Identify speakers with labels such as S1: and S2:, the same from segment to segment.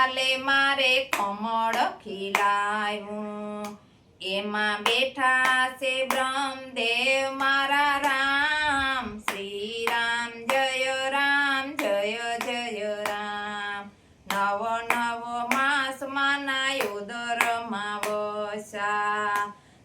S1: વાલે મારે કમળ ખીલાયું, એમાં બેઠા છે બ્રહ્મદેવ મારા રામ. શ્રી રામ જય રામ જય જય રામ. નવો નવો માસમાં નાયો દરમાં વસા,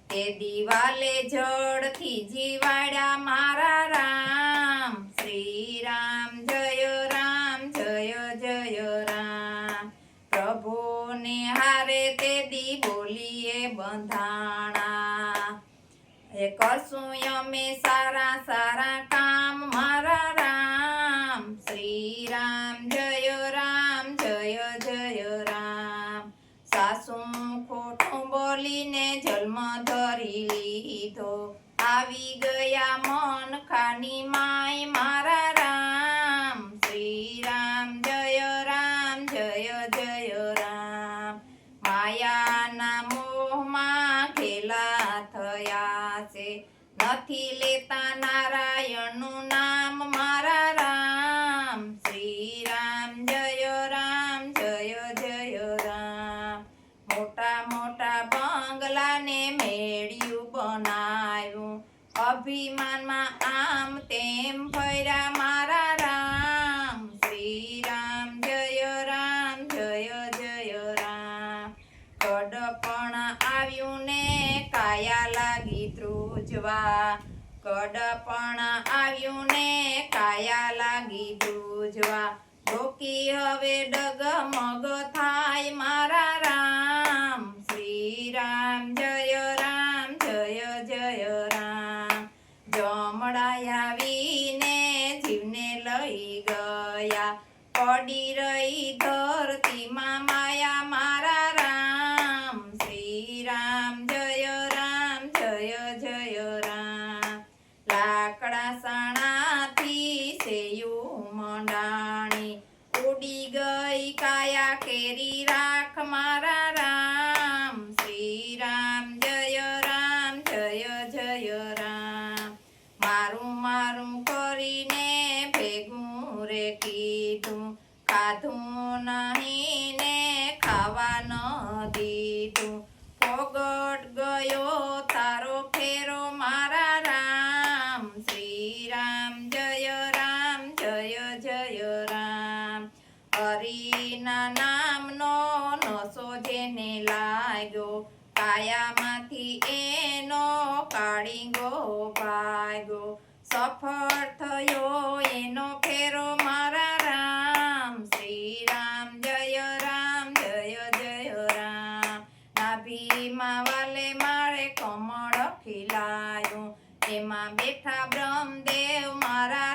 S1: તે દિવાલે જળથી જીવાડ્યા મારા રામ. શ્રી રામ જય રામ જય જય રામ. પ્રભુને હારે તે દી બોલીએ બંધાણા, એ કરશું અમે સારા સારા કામ મારા રામ. શ્રી રામ જય રામ જય જય રામ. સાસુ ખોટું બોલીને જન્મ ધરી લીધો, આવી ગયા મન ખાની માય મારા રામ. શ્રી રામ જય રામ જય જય રામ. માયાના મોહમાં ઘેલા થયા છે, નથી લેતા નારાયણનું નામ મારા રામ. શ્રી રામ જય રામ જય જય રામ. મોટા મોટા બંગલાને મેળ્યું બનાવ્યું, અભિમાનમાં આમ તેમ ફર્યા મારા રામ. શ્રી રામ જય રામ જય જય રામ. કડપણ આવ્યું ને કાયા લાગી ધ્રુજવા, કડપણ આવ્યું ને કાયા લાગી ધ્રુજવા. ઢોકી હવે ડગમગ થાય મારા રામ. શ્રી રામ જય રામ જય જય રામ. જમણા આવીને જીવને લઈ ગયા, પડી રહી ધરતીમાં માયા મારા રામ. શ્રી રામ જય રામ જય જય રામ. લાકડા સાણાથી સેયું મંડાણી, ઉડી ગઈ કાયા કેરી રાખ મારા રામ. શ્રી રામ જય રામ જય જય રામ. મારું મારું કરીને ભેગું રે કીધું, ખાધું નહીં ને ખાવા ન દીધું. ફોગટ ગયો તારો ફેરો મારા રામ. શ્રી રામ જય રામ જય જય રામ. હરિના નામનો નશો જેને લાગ્યો, કાયામાંથી એનો કાળીંગો ભાગ્યો. સફળ થયો એનો ફેરો મારા રામ. શ્રી રામ જય રામ જય જય રામ. નાભીમાં વાલે મારે કમળ ખીલાયું, એમાં બેઠા બ્રહ્મદેવ મારા